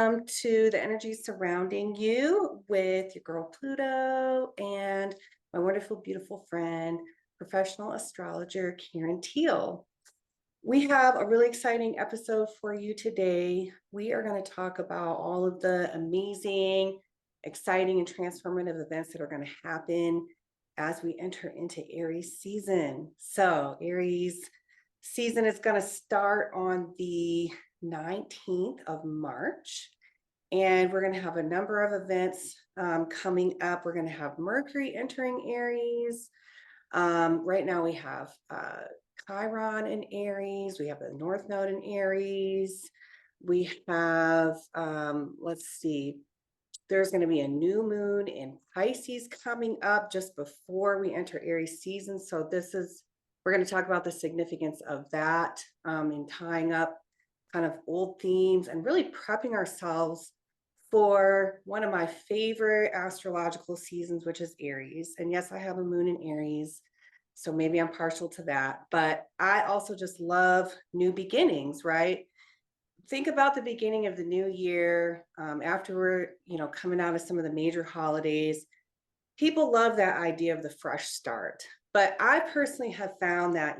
welcome to the energy surrounding you with your girl Pluto and my wonderful, beautiful friend, professional astrologer Karen Teal. We have a really exciting episode for you today. We are going to talk about all of the amazing, exciting, and transformative events that are going to happen as we enter into Aries season. So, Aries season is going to start on the 19th of March. And we're going to have a number of events coming up. We're going to have Mercury entering Aries. Right now we have Chiron in Aries. We have the North Node in Aries. We have, let's see, there's going to be a new moon in Pisces coming up just before we enter Aries season. So we're going to talk about the significance of that in tying up kind of old themes and really prepping ourselves for one of my favorite astrological seasons, which is Aries. And yes, I have a moon in Aries, so maybe I'm partial to that, but I also just love new beginnings, right? Think about the beginning of the new year, after we're, coming out of some of the major holidays. People love that idea of the fresh start. But I personally have found that,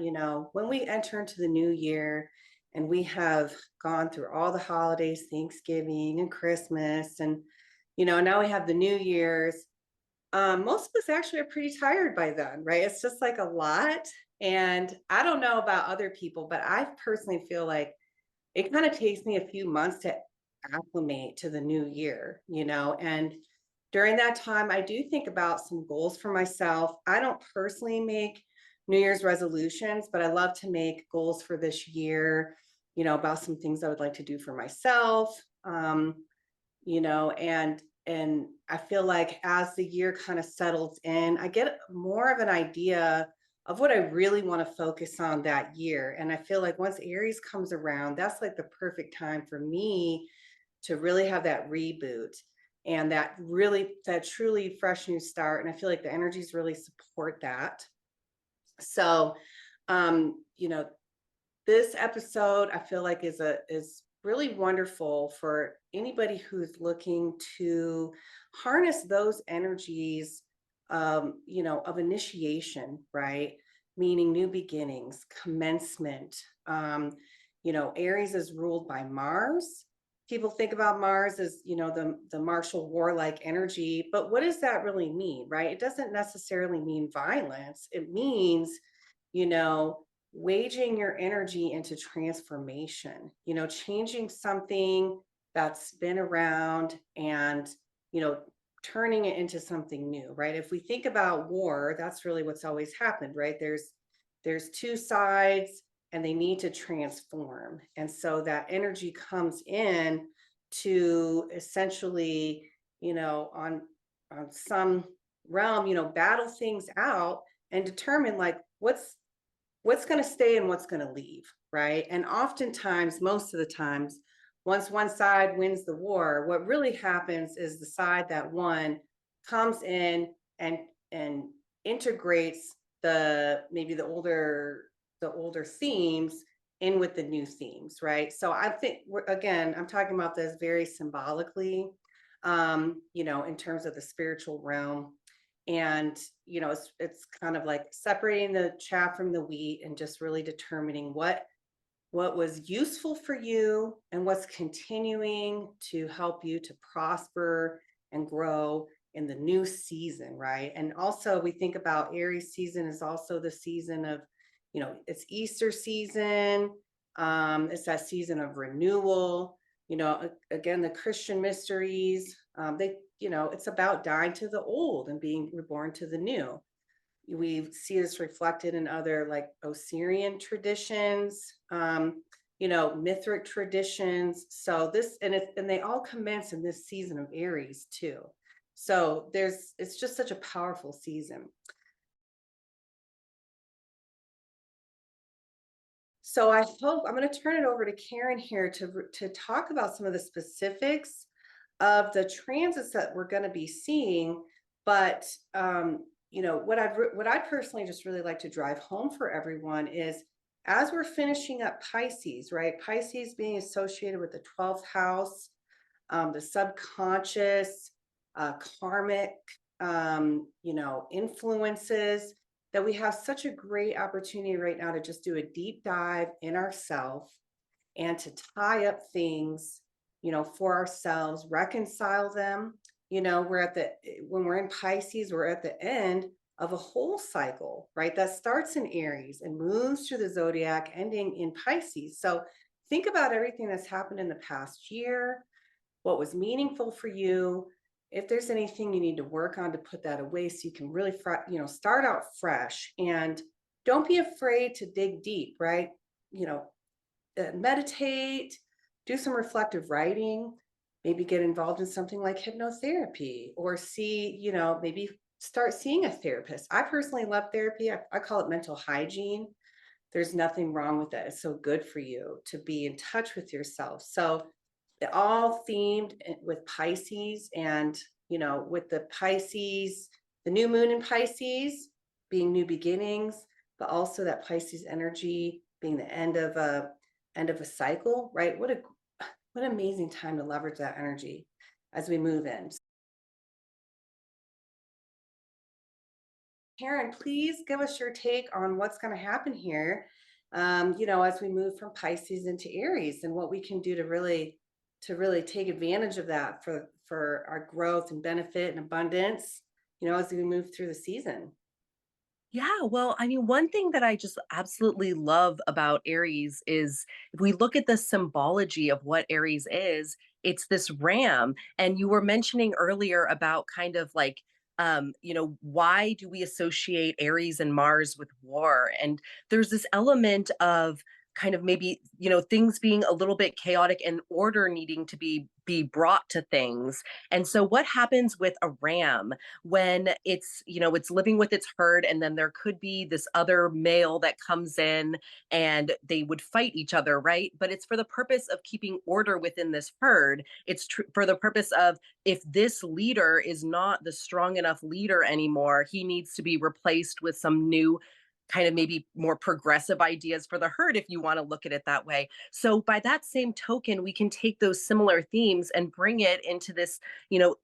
when we enter into the new year and we have gone through all the holidays, Thanksgiving and Christmas, and, now we have the New Year's, most of us actually are pretty tired by then, right? It's just like a lot. And I don't know about other people, but I personally feel like it kind of takes me a few months to acclimate to the new year, and during that time, I do think about some goals for myself. I don't personally make New Year's resolutions, but I love to make goals for this year, about some things I would like to do for myself. And I feel like as the year kind of settles in, I get more of an idea of what I really want to focus on that year. And I feel like once Aries comes around, that's like the perfect time for me to really have that reboot and that truly fresh new start. And I feel like the energies really support that. So, um, you know, this episode I feel like is really wonderful for anybody who's looking to harness those energies, of initiation, right? Meaning new beginnings, commencement. Aries is ruled by Mars. People think about Mars as, the martial warlike energy, but what does that really mean, right? It doesn't necessarily mean violence. It means, you know, waging your energy into transformation, changing something that's been around and, you know, turning it into something new, right? If we think about war, that's really what's always happened, right? There's two sides and they need to transform. And so that energy comes in to essentially, on some realm, battle things out and determine like what's going to stay and what's going to leave, right? And oftentimes, most of the times, once one side wins the war, what really happens is the side that won comes in and integrates maybe the older themes in with the new themes, right? So I think again, I'm talking about this very symbolically, in terms of the spiritual realm. And it's kind of like separating the chaff from the wheat and just really determining what was useful for you and what's continuing to help you to prosper and grow in the new season, right? And also we think about Aries season is also the season of, it's Easter season. It's that season of renewal. Again, the Christian mysteries, it's about dying to the old and being reborn to the new. We see this reflected in other like Osirian traditions, Mithric traditions. So and they all commence in this season of Aries too. So it's just such a powerful season. So I hope I'm going to turn it over to Karen here to talk about some of the specifics of the transits that we're going to be seeing. But what I personally just really like to drive home for everyone is as we're finishing up Pisces, right? Pisces being associated with the 12th house, the subconscious, karmic, influences, that we have such a great opportunity right now to just do a deep dive in ourselves and to tie up things, for ourselves, reconcile them. We're at when we're in Pisces, we're at the end of a whole cycle, right? That starts in Aries and moves through the zodiac, ending in Pisces. So think about everything that's happened in the past year, what was meaningful for you. If there's anything you need to work on to put that away so you can really, start out fresh, and don't be afraid to dig deep, right? You know, meditate, do some reflective writing, maybe get involved in something like hypnotherapy, or maybe start seeing a therapist. I personally love therapy. I call it mental hygiene. There's nothing wrong with it. It's so good for you to be in touch with yourself. So they're all themed with Pisces, and with the Pisces, the new moon in Pisces being new beginnings, but also that Pisces energy being the end of a cycle, right? What an amazing time to leverage that energy as we move in. Karen, please give us your take on what's going to happen here, as we move from Pisces into Aries, and what we can do to really take advantage of that for our growth and benefit and abundance, as we move through the season. Yeah, well, I mean, one thing that I just absolutely love about Aries is if we look at the symbology of what Aries is, it's this ram. And you were mentioning earlier about kind of like, why do we associate Aries and Mars with war? And there's this element of kind of maybe, things being a little bit chaotic and order needing to be brought to things. And so what happens with a ram when it's living with its herd, and then there could be this other male that comes in and they would fight each other, right? But it's for the purpose of keeping order within this herd. For the purpose of, if this leader is not the strong enough leader anymore, he needs to be replaced with some new kind of maybe more progressive ideas for the herd, if you want to look at it that way. So by that same token, we can take those similar themes and bring it into this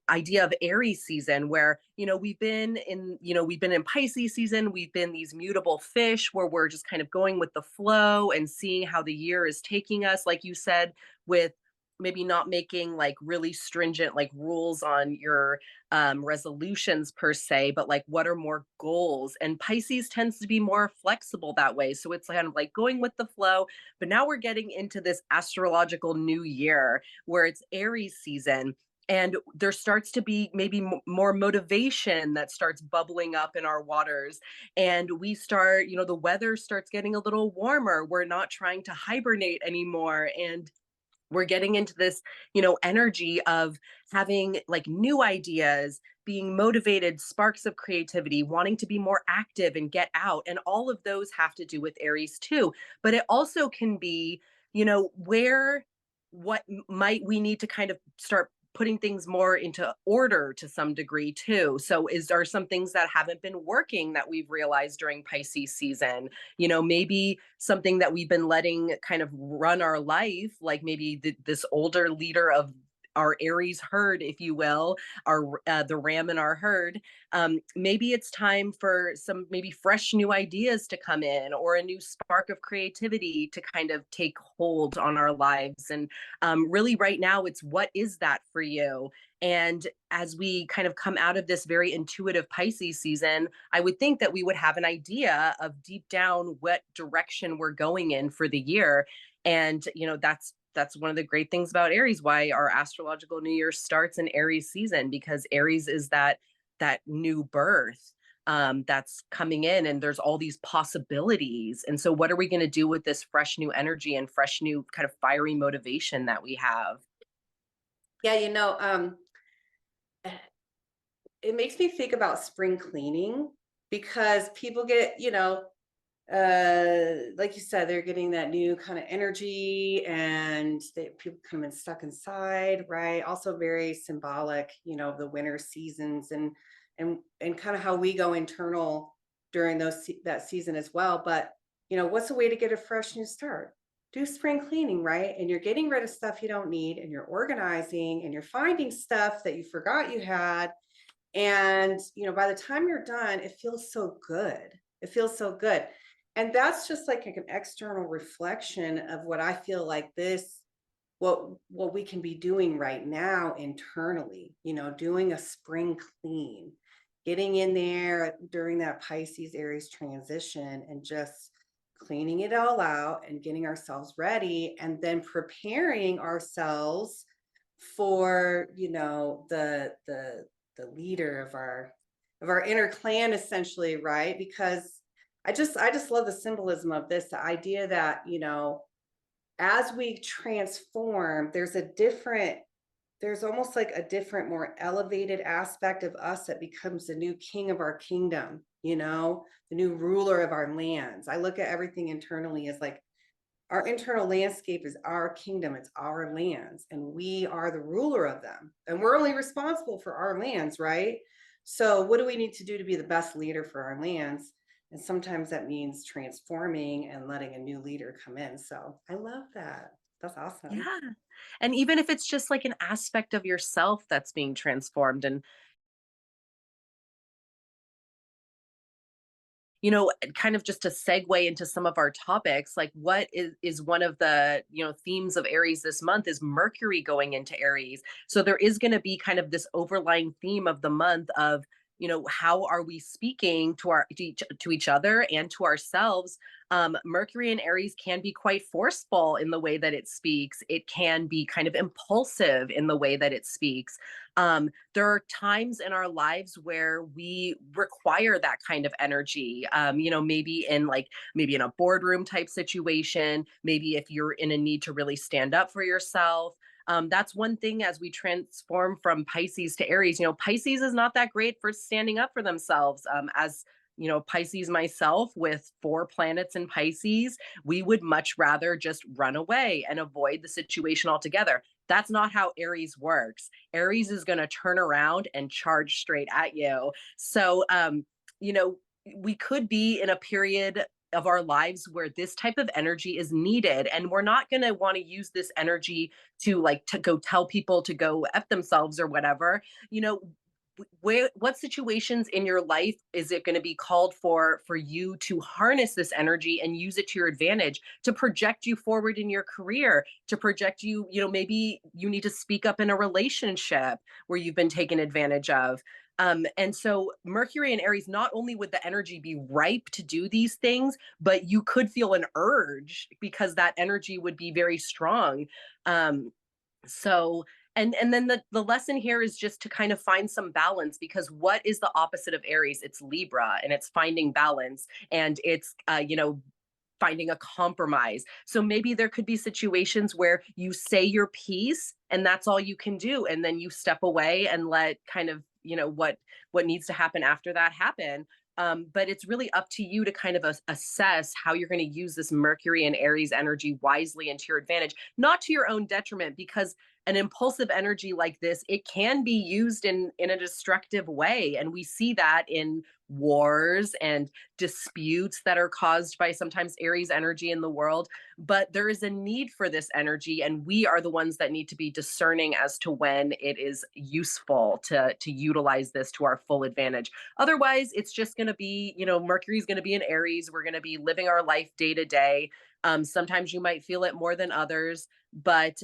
idea of Aries season, where we've been in Pisces season, we've been these mutable fish where we're just kind of going with the flow and seeing how the year is taking us, like you said, with maybe not making like really stringent like rules on your resolutions per se, but like what are more goals. And Pisces tends to be more flexible that way, so it's kind of like going with the flow. But now we're getting into this astrological new year where it's Aries season, and there starts to be maybe more motivation that starts bubbling up in our waters, and we start, the weather starts getting a little warmer, we're not trying to hibernate anymore, and we're getting into this energy of having like new ideas, being motivated, sparks of creativity, wanting to be more active and get out, and all of those have to do with Aries too. But it also can be, where what might we need to kind of start putting things more into order to some degree too. So is there some things that haven't been working that we've realized during Pisces season? Maybe something that we've been letting kind of run our life, like maybe this older leader of our Aries herd, if you will, our the ram in our herd. Maybe it's time for some maybe fresh new ideas to come in, or a new spark of creativity to kind of take hold on our lives. And really, right now, it's what is that for you? And as we kind of come out of this very intuitive Pisces season, I would think that we would have an idea of deep down what direction we're going in for the year. And that's one of the great things about Aries, why our astrological new year starts in Aries season, because Aries is that new birth that's coming in, and there's all these possibilities. And so what are we going to do with this fresh new energy and fresh new kind of fiery motivation that we have? Yeah, it makes me think about spring cleaning, because people get, like you said, they're getting that new kind of energy, and people come in stuck inside, right? Also very symbolic, of the winter seasons, and kind of how we go internal during that season as well. But what's a way to get a fresh new start? do spring cleaning, right? And you're getting rid of stuff you don't need, and you're organizing, and you're finding stuff that you forgot you had. And, by the time you're done, it feels so good. It feels so good. And that's just like an external reflection of what I feel like what we can be doing right now internally, doing a spring clean, getting in there during that Pisces Aries transition and just cleaning it all out and getting ourselves ready, and then preparing ourselves for, the leader of our inner clan, essentially, right? Because I just love the symbolism of this, the idea that, as we transform, there's almost like a different, more elevated aspect of us that becomes the new king of our kingdom, the new ruler of our lands. I look at everything internally as like our internal landscape is our kingdom, it's our lands, and we are the ruler of them. And we're only responsible for our lands, right? So, what do we need to do to be the best leader for our lands? And sometimes that means transforming and letting a new leader come in. So, I love that. That's awesome. Yeah. And even if it's just like an aspect of yourself that's being transformed, and kind of just to segue into some of our topics, like what is one of the, themes of Aries this month is Mercury going into Aries. So there is going to be kind of this overlying theme of the month of, how are we speaking to each other and to ourselves. Mercury in Aries can be quite forceful in the way that it speaks. It can be kind of impulsive in the way that it speaks. There are times in our lives where we require that kind of energy. Maybe in a boardroom type situation, maybe if you're in a need to really stand up for yourself. That's one thing as we transform from Pisces to Aries. Pisces is not that great for standing up for themselves. As Pisces myself with 4 planets in Pisces, we would much rather just run away and avoid the situation altogether. That's not how Aries works. Aries is going to turn around and charge straight at you. So, you know, we could be in a period of our lives where this type of energy is needed, and we're not going to want to use this energy to go tell people to go f themselves or whatever. you know what situations in your life is it going to be called for you to harness this energy and use it to your advantage, to project you forward in your career, to project you, maybe you need to speak up in a relationship where you've been taken advantage of. And so Mercury and Aries, not only would the energy be ripe to do these things, but you could feel an urge because that energy would be very strong. um, so and then the lesson here is just to kind of find some balance, because what is the opposite of Aries? It's Libra, and it's finding balance, and it's finding a compromise. So maybe there could be situations where you say your piece and that's all you can do, and then you step away and let kind of, what needs to happen after that happen. But it's really up to you to kind of assess how you're going to use this Mercury and Aries energy wisely and to your advantage, not to your own detriment, because an impulsive energy like this, it can be used in a destructive way, and we see that in wars and disputes that are caused by sometimes Aries energy in the world. But there is a need for this energy, and we are the ones that need to be discerning as to when it is useful to utilize this to our full advantage. Otherwise, it's just going to be, Mercury's going to be in Aries. We're going to be living our life day to day. Sometimes you might feel it more than others, but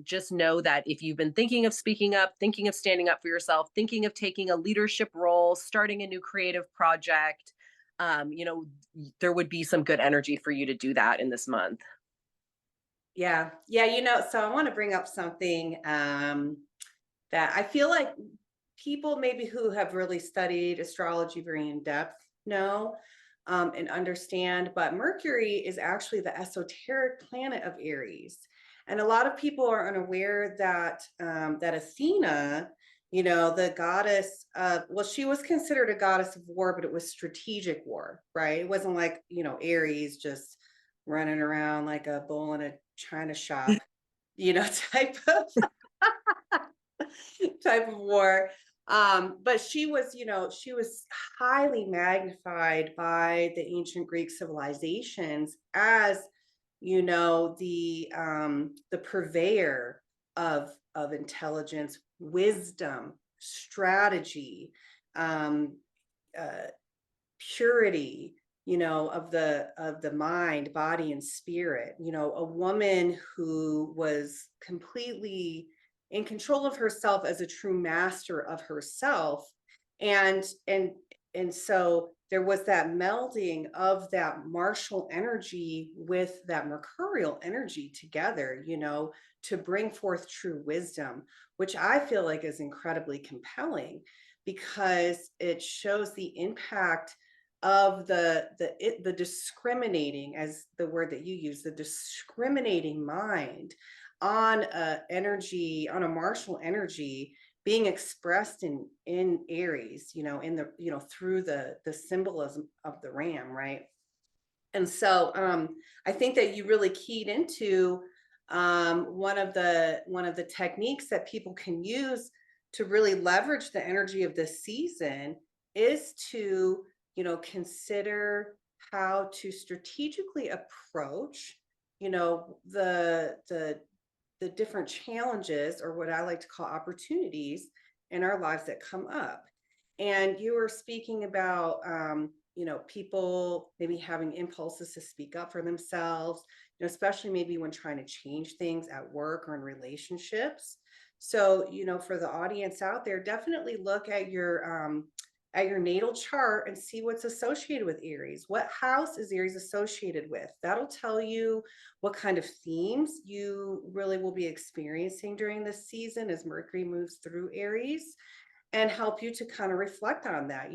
just know that if you've been thinking of speaking up, thinking of standing up for yourself, thinking of taking a leadership role, starting a new creative project, um, you know, there would be some good energy for you to do that in this month. Yeah. Yeah. So I want to bring up something that I feel like people maybe who have really studied astrology very in depth know, and understand. But Mercury is actually the esoteric planet of Aries, and a lot of people are unaware that that Athena, the goddess of, well, she was considered a goddess of war, but it was strategic war, right? It wasn't like, Aries just running around like a bull in a china shop, type of type of war. But she was highly magnified by the ancient Greek civilizations as the purveyor of intelligence, wisdom, strategy, um, uh, purity, of the mind, body, and spirit. A woman who was completely in control of herself as a true master of herself. And and and so there was that melding of that martial energy with that mercurial energy together, to bring forth true wisdom, which I feel like is incredibly compelling because it shows the impact of the discriminating, as the word that you use, the discriminating mind on a energy, on a martial energy being expressed in Aries, in the, through the symbolism of the ram, right? And so I think that you really keyed into one of the techniques that people can use to really leverage the energy of this season is to, consider how to strategically approach, the different challenges, or what I like to call opportunities in our lives that come up. And you were speaking about, people maybe having impulses to speak up for themselves, especially maybe when trying to change things at work or in relationships. So, for the audience out there, definitely look at your natal chart and see what's associated with Aries. What house is Aries associated with? That'll tell you what kind of themes you really will be experiencing during this season as Mercury moves through Aries, and help you to kind of reflect on that.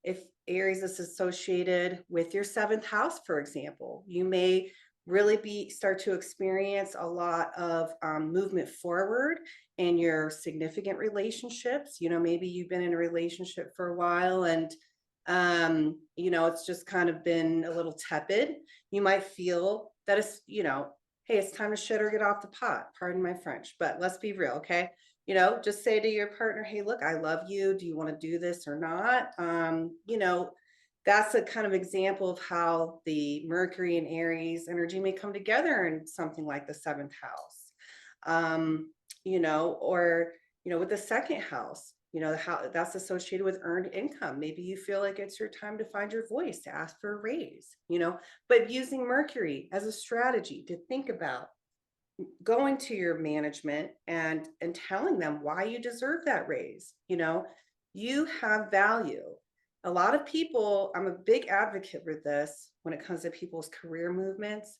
If Aries is associated with your seventh house, for example, you may really be start to experience a lot of movement forward in your significant relationships. Maybe you've been in a relationship for a while, and it's just kind of been a little tepid. You might feel that it's, hey, it's time to shit or get off the pot. Pardon my French, but let's be real, okay? Just say to your partner, hey, look, I love you. Do you want to do this or not? That's a kind of example of how the Mercury and Aries energy may come together in something like the seventh house. Or, with the second house, how that's associated with earned income. Maybe you feel like it's your time to find your voice, to ask for a raise, but using Mercury as a strategy to think about going to your management and telling them why you deserve that raise. You have value. A lot of people, I'm a big advocate for this when it comes to people's career movements.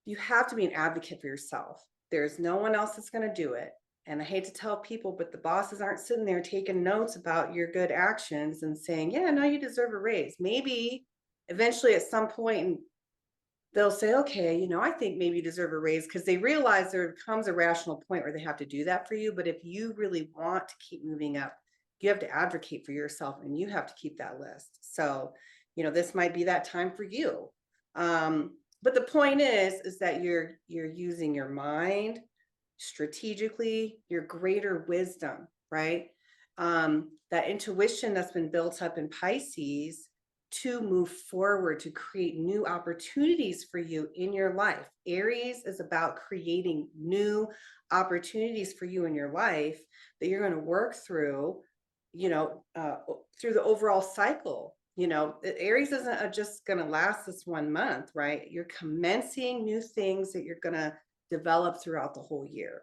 You have to be an advocate for yourself. There's no one else that's going to do it. And I hate to tell people, but the bosses aren't sitting there taking notes about your good actions and saying, yeah, no, you deserve a raise. Maybe eventually at some point they'll say, okay, I think maybe you deserve a raise, because they realize there comes a rational point where they have to do that for you. But if you really want to keep moving up, you have to advocate for yourself, and you have to keep that list. So, this might be that time for you. But the point is that you're using your mind strategically, your greater wisdom, right? That intuition that's been built up in Pisces to move forward, to create new opportunities for you in your life. Aries is about creating new opportunities for you in your life that you're going to work through, through the overall cycle. Aries isn't just going to last this 1 month, right? You're commencing new things that you're going to develop throughout the whole year.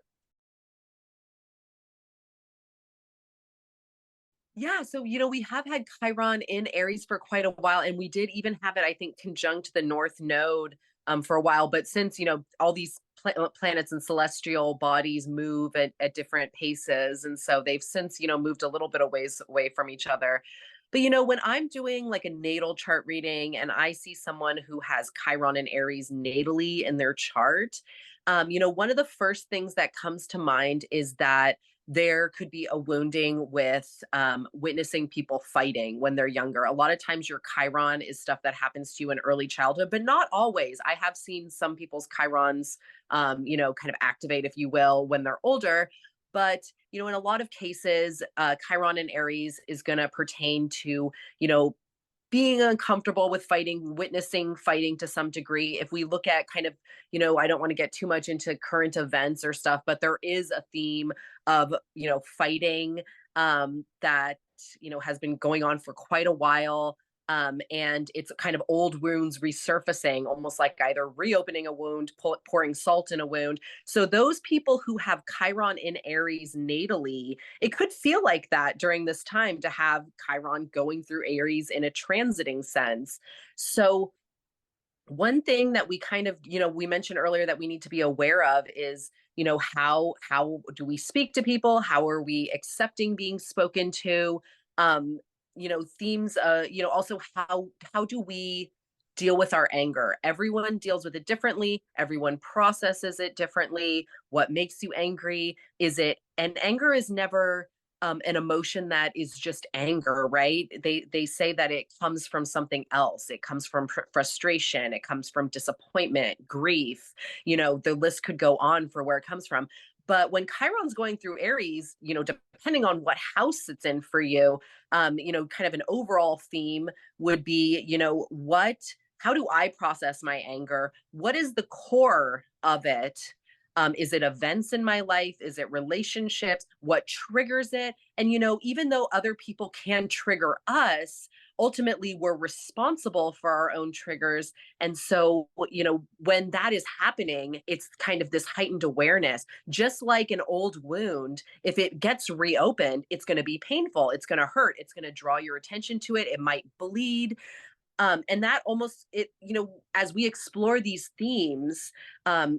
Yeah, so we have had Chiron in Aries for quite a while, and we did even have it, I think, conjunct the North Node for a while. But since all these planets and celestial bodies move at different paces, and so they've since moved a little bit of ways away from each other. But when I'm doing like a natal chart reading, and I see someone who has Chiron and Aries natally in their chart, one of the first things that comes to mind is that there could be a wounding with witnessing people fighting when they're younger. A lot of times, your Chiron is stuff that happens to you in early childhood, but not always. I have seen some people's Chirons, kind of activate, if you will, when they're older. But in a lot of cases, Chiron and Aries is going to pertain to, you know, being uncomfortable with fighting, witnessing fighting to some degree. If we look at kind of, I don't want to get too much into current events or stuff, but there is a theme of, fighting that, has been going on for quite a while. And it's kind of old wounds resurfacing, almost like either reopening a wound, pouring salt in a wound. So those people who have Chiron in Aries natally, it could feel like that during this time to have Chiron going through Aries in a transiting sense. So one thing that we kind of, we mentioned earlier that we need to be aware of is, how do we speak to people? How are we accepting being spoken to? Um, themes, also how do we deal with our anger? Everyone deals with it differently, everyone processes it differently. What makes you angry? And anger is never an emotion that is just anger, right? They say that it comes from something else. It comes from frustration. It comes from disappointment, grief. The list could go on for where it comes from. But when Chiron's going through Aries, depending on what house it's in for you, kind of an overall theme would be, how do I process my anger? What is the core of it? Is it events in my life? Is it relationships? What triggers it? And, even though other people can trigger us, ultimately we're responsible for our own triggers. And so, when that is happening, it's kind of this heightened awareness. Just like an old wound, if it gets reopened, it's going to be painful. It's going to hurt. It's going to draw your attention to it. It might bleed. And that almost it as we explore these themes,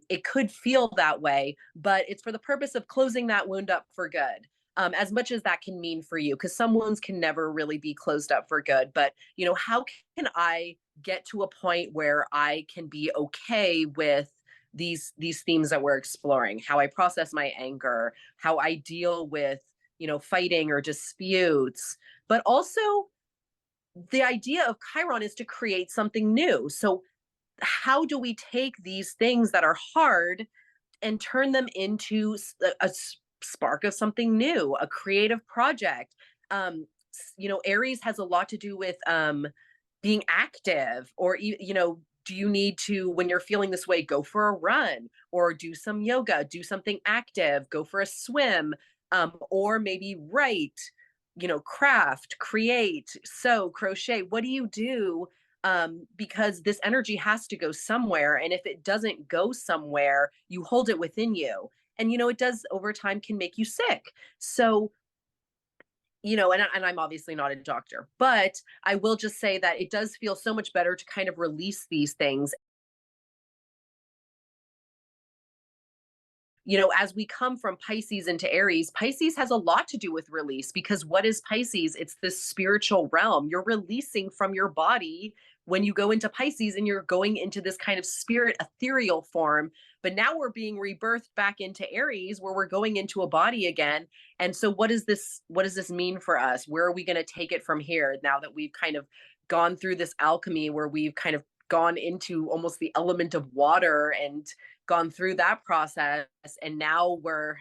it could feel that way, but it's for the purpose of closing that wound up for good, as much as that can mean for you, because some wounds can never really be closed up for good. But how can I get to a point where I can be okay with these themes that we're exploring, how I process my anger, how I deal with fighting or disputes, but also the idea of Chiron is to create something new. So, how do we take these things that are hard and turn them into spark of something new, a creative project? Aries has a lot to do with being active, or do you need to, when you're feeling this way, go for a run or do some yoga, do something active, go for a swim, or maybe write, craft, create, sew, crochet? What do you do? Because this energy has to go somewhere. And if it doesn't go somewhere, you hold it within you. And, it does over time can make you sick. So, and I'm obviously not a doctor, but I will just say that it does feel so much better to kind of release these things. As we come from Pisces into Aries, Pisces has a lot to do with release, because what is Pisces? It's this spiritual realm. You're releasing from your body when you go into Pisces, and you're going into this kind of spirit ethereal form. But now we're being rebirthed back into Aries, where we're going into a body again. And so what does this mean for us? Where are we going to take it from here, now that we've kind of gone through this alchemy where we've kind of gone into almost the element of water and gone through that process, and now we're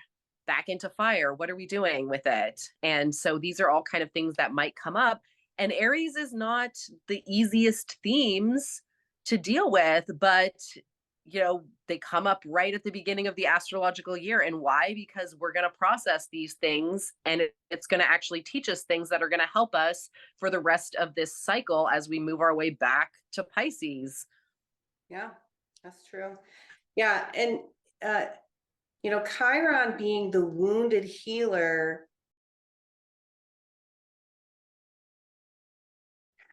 back into fire? What are we doing with it? And so these are all kind of things that might come up. And Aries is not the easiest themes to deal with, but they come up right at the beginning of the astrological year. And why? Because we're going to process these things, and it's going to actually teach us things that are going to help us for the rest of this cycle as we move our way back to Pisces. Yeah, that's true. Yeah. And, Chiron being the wounded healer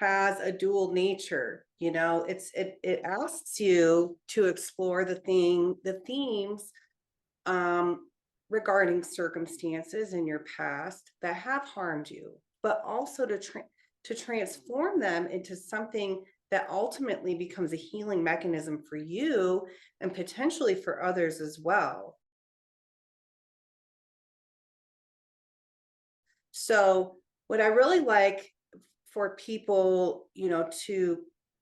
has a dual nature. It asks you to explore the themes, um, regarding circumstances in your past that have harmed you, but also to transform them into something that ultimately becomes a healing mechanism for you and potentially for others as well. So what I really like for people,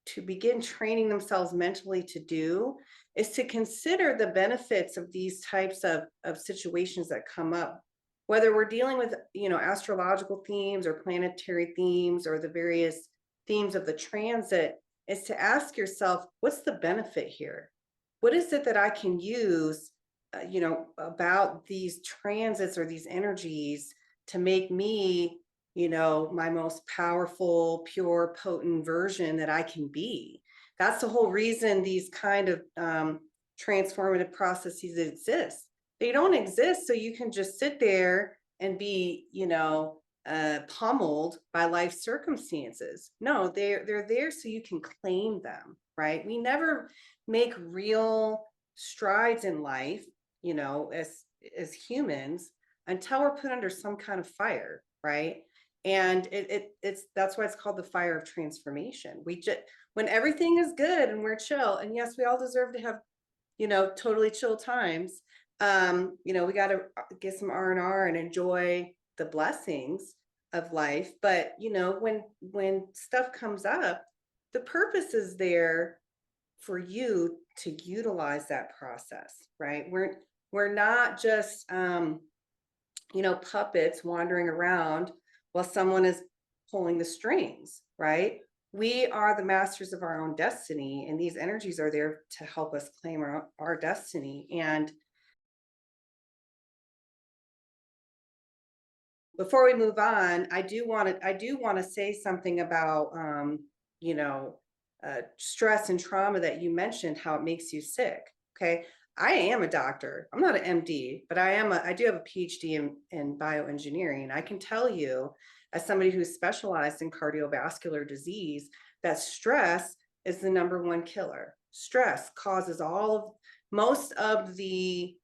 to begin training themselves mentally to do is to consider the benefits of these types of situations that come up, whether we're dealing with, astrological themes or planetary themes or the various themes of the transit is to ask yourself, what's the benefit here? What is it that I can use, about these transits or these energies to make me, my most powerful, pure, potent version that I can be? That's the whole reason these kind of transformative processes exist. They don't exist so you can just sit there and be, pummeled by life circumstances. No, they're there so you can claim them, right? We never make real strides in life, as humans until we're put under some kind of fire, right? And it's that's why it's called the fire of transformation. We just when everything is good and we're chill, and yes, we all deserve to have, totally chill times. We got to get some R&R and enjoy the blessings of life. But, when stuff comes up, the purpose is there for you to utilize that process, right? We're not just puppets wandering around while someone is pulling the strings, right? We are the masters of our own destiny, and these energies are there to help us claim our destiny. And before we move on, I do want to say something about you know, stress and trauma that you mentioned, how it makes you sick. Okay. I am a doctor. I'm not an MD, but I do have a PhD in bioengineering. And I can tell you, as somebody who's specialized in cardiovascular disease, that stress is the number one killer. Stress causes most of the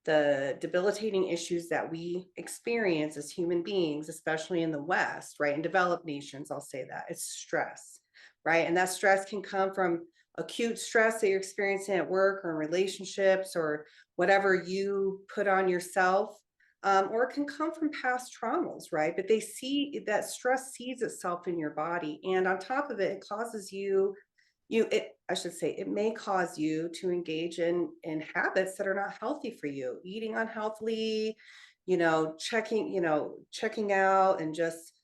debilitating issues that we experience as human beings, especially in the West, right? In developed nations, I'll say that it's stress, right? And that stress can come from acute stress that you're experiencing at work or in relationships or whatever you put on yourself. Or it can come from past traumas, right? But they see that stress sees itself in your body. And on top of it, it causes I should say, it may cause you to engage in habits that are not healthy for you, eating unhealthily, checking out, and just,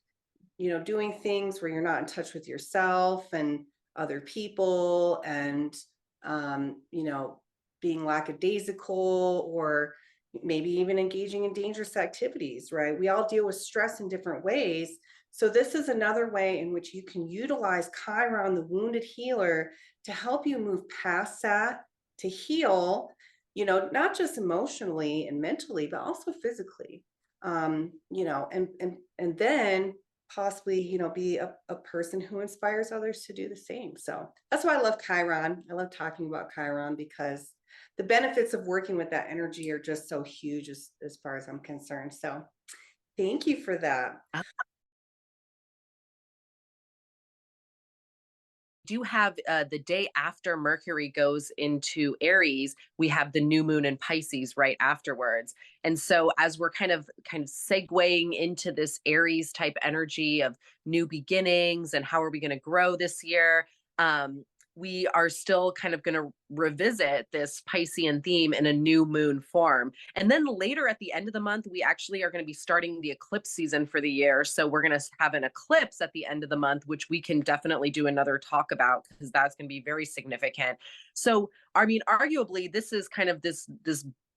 doing things where you're not in touch with yourself and other people, and being lackadaisical, or maybe even engaging in dangerous activities, right? We all deal with stress in different ways. So this is another way in which you can utilize Chiron, the wounded healer, to help you move past that, to heal, not just emotionally and mentally, but also physically. And then possibly, be a person who inspires others to do the same. So that's why I love Chiron. I love talking about Chiron because the benefits of working with that energy are just so huge as far as I'm concerned. So thank you for that. Do have the day after Mercury goes into Aries, we have the new moon in Pisces right afterwards. And so as we're kind of segueing into this Aries type energy of new beginnings and how are we going to grow this year, um, we are still kind of going to revisit this Piscean theme in a new moon form. And then later at the end of the month, we actually are going to be starting the eclipse season for the year. So we're going to have an eclipse at the end of the month, which we can definitely do another talk about because that's going to be very significant. So, I mean, arguably, this is kind of this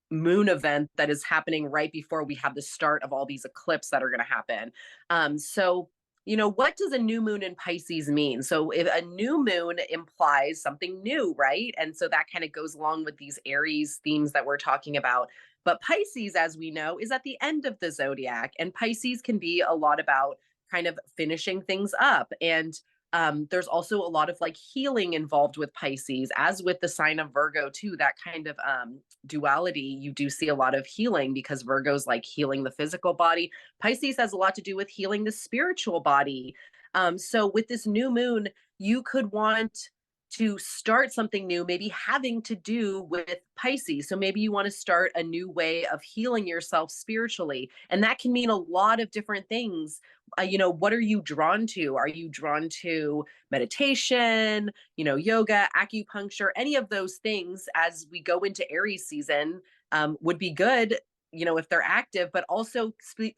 moon event that is happening right before we have the start of all these eclipses that are going to happen. So what does a new moon in Pisces mean? So, if a new moon implies something new, right? And so that kind of goes along with these Aries themes that we're talking about. But Pisces, as we know, is at the end of the zodiac, and Pisces can be a lot about kind of finishing things up. And there's also a lot of like healing involved with Pisces, as with the sign of Virgo, too. That kind of duality, you do see a lot of healing because Virgo's like healing the physical body. Pisces has a lot to do with healing the spiritual body. So with this new moon, you could want to start something new, maybe having to do with Pisces. So maybe you want to start a new way of healing yourself spiritually. And that can mean a lot of different things. What are you drawn to? Are you drawn to meditation, yoga, acupuncture, any of those things as we go into Aries season would be good if they're active, but also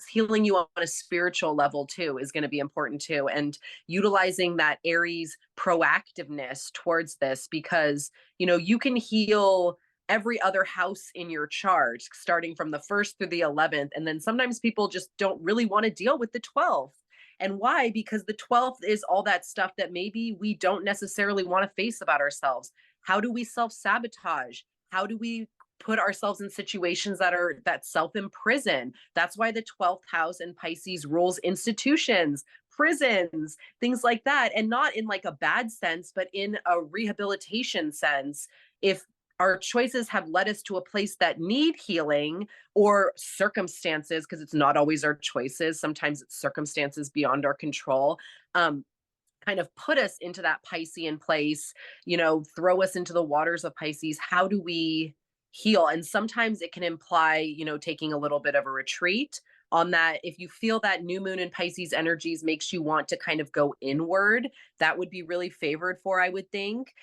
healing you on a spiritual level too is going to be important too. And utilizing that Aries proactiveness towards this, because, you can heal every other house in your chart, starting from the first through the 11th. And then sometimes people just don't really want to deal with the 12th. And why? Because the 12th is all that stuff that maybe we don't necessarily want to face about ourselves. How do we self sabotage? How do we put ourselves in situations that self imprison? That's why the 12th house in Pisces rules institutions, prisons, things like that. And not in like a bad sense, but in a rehabilitation sense. If our choices have led us to a place that need healing, or circumstances, because it's not always our choices, sometimes it's circumstances beyond our control, um, kind of put us into that Piscean place, throw us into the waters of Pisces. How do we heal? And sometimes it can imply, taking a little bit of a retreat on that. If you feel that new moon in Pisces energies makes you want to kind of go inward, that would be really favored for, I would think.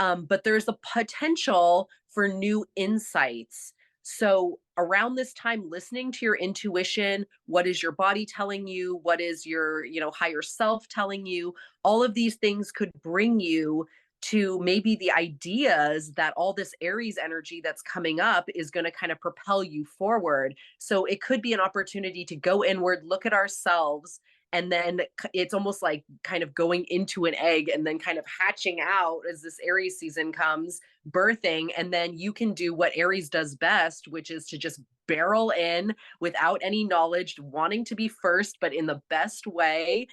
But there's a potential for new insights. So, around this time, listening to your intuition, what is your body telling you? What is your, higher self telling you? All of these things could bring you to maybe the ideas that all this Aries energy that's coming up is going to kind of propel you forward. So, it could be an opportunity to go inward, look at ourselves, and then it's almost like kind of going into an egg and then kind of hatching out as this Aries season comes, birthing. And then you can do what Aries does best, which is to just barrel in without any knowledge, wanting to be first, but in the best way,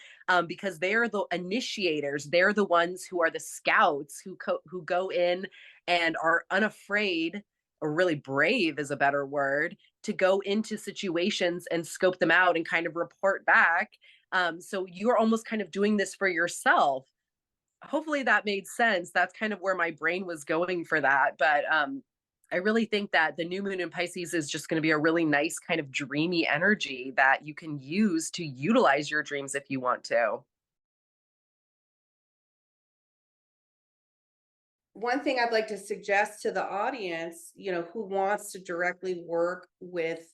because they're the initiators. They're the ones who are the scouts who go in and are unafraid, or really brave is a better word, to go into situations and scope them out and kind of report back. So you're almost kind of doing this for yourself. Hopefully that made sense. That's kind of where my brain was going for that. But I really think that the new moon in Pisces is just going to be a really nice kind of dreamy energy that you can use to utilize your dreams if you want to. One thing I'd like to suggest to the audience, who wants to directly work with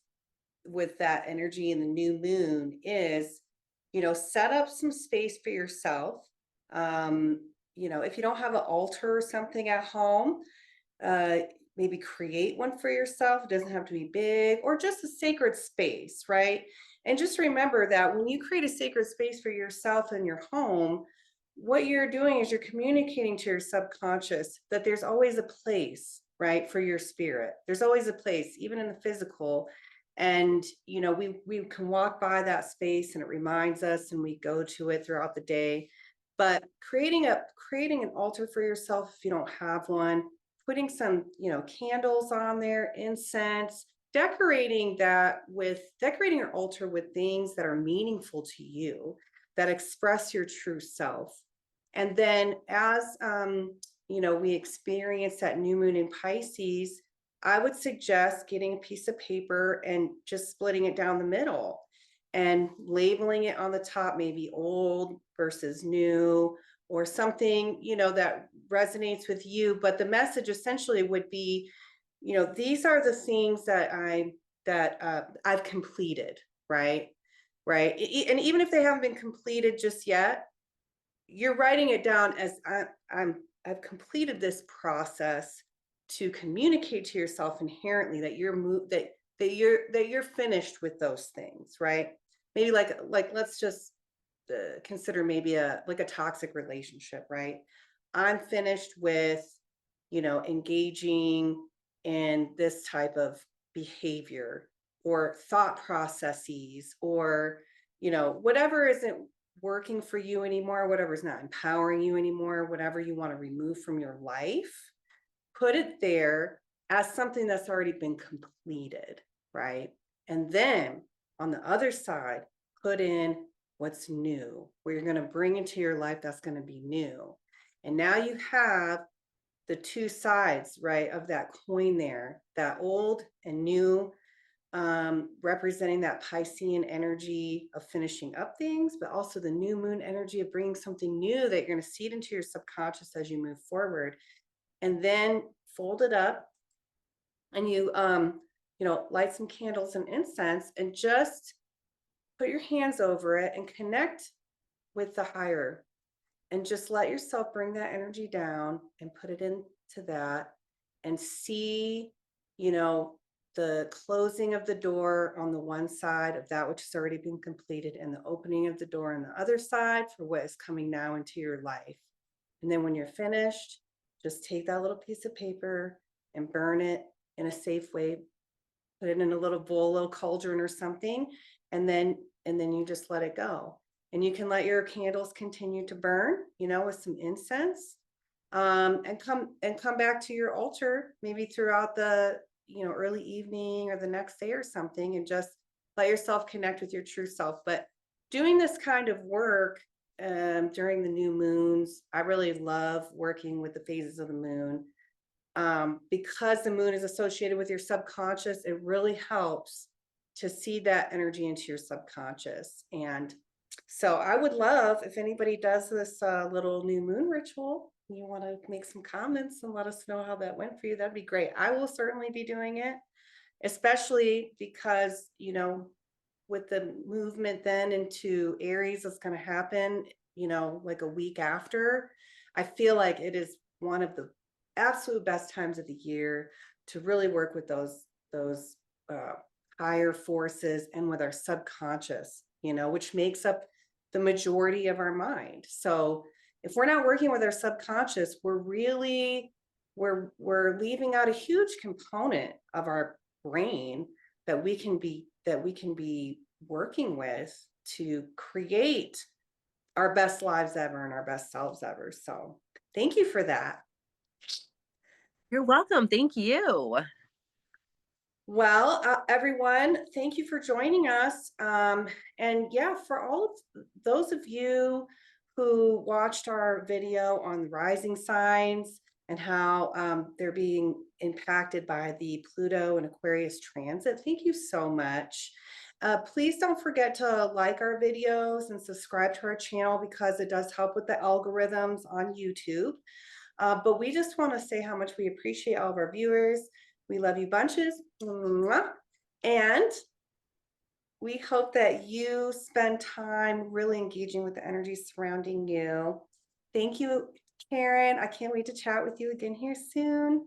that energy in the new moon is, set up some space for yourself. If you don't have an altar or something at home, uh, maybe create one for yourself. It doesn't have to be big, or just a sacred space, right? And just remember that when you create a sacred space for yourself in your home, what you're doing is you're communicating to your subconscious that there's always a place, right, for your spirit. There's always a place, even in the physical. And we can walk by that space and it reminds us, and we go to it throughout the day. But creating an altar for yourself if you don't have one, putting some, candles on there, incense, decorating your altar with things that are meaningful to you, that express your true self. And then as we experience that new moon in Pisces, I would suggest getting a piece of paper and just splitting it down the middle and labeling it on the top, maybe old versus new, or something, that resonates with you. But the message essentially would be, these are the things I've completed, right? Right. And even if they haven't been completed just yet, you're writing it down as I've completed this process to communicate to yourself inherently that you're finished with those things, right? Maybe like let's just consider maybe a toxic relationship, right? I'm finished with, engaging in this type of behavior or thought processes, or whatever isn't working for you anymore, whatever's not empowering you anymore, whatever you want to remove from your life, put it there as something that's already been completed, right? And then on the other side, put in what's new, where you're going to bring into your life that's going to be new. And now you have the two sides, right, of that coin there, that old and new, representing that Piscean energy of finishing up things, but also the new moon energy of bringing something new that you're going to seed into your subconscious as you move forward. And then fold it up, and you know, light some candles and incense and just put your hands over it and connect with the higher, and just let yourself bring that energy down and put it into that, and see, you know, the closing of the door on the one side of that which has already been completed, and the opening of the door on the other side for what is coming now into your life. And then when you're finished, just take that little piece of paper and burn it in a safe way, put it in a little bowl, little cauldron or something, and then you just let it go. And you can let your candles continue to burn, you know, with some incense, and come back to your altar maybe throughout the, you know, early evening or the next day or something, and just let yourself connect with your true self. But doing this kind of work during the new moons, I really love working with the phases of the moon, because the moon is associated with your subconscious. It really helps to see that energy into your subconscious. And so I would love if anybody does this little new moon ritual. You want to make some comments and let us know how that went for you. That'd be great. I will certainly be doing it, especially because, you know, with the movement then into Aries that's going to happen, you know, like a week after, I feel like it is one of the absolute best times of the year to really work with those uh, higher forces and with our subconscious, you know, which makes up the majority of our mind. So if we're not working with our subconscious, we're leaving out a huge component of our brain that we can be working with to create our best lives ever and our best selves ever. So thank you for that. You're welcome. Thank you. Well, everyone, thank you for joining us. And yeah, for all of those of you who watched our video on rising signs and how they're being impacted by the Pluto and Aquarius transit, thank you so much. Please don't forget to like our videos and subscribe to our channel, because it does help with the algorithms on YouTube. But we just want to say how much we appreciate all of our viewers. We love you bunches. Mwah. And we hope that you spend time really engaging with the energy surrounding you. Thank you, Karen. I can't wait to chat with you again here soon.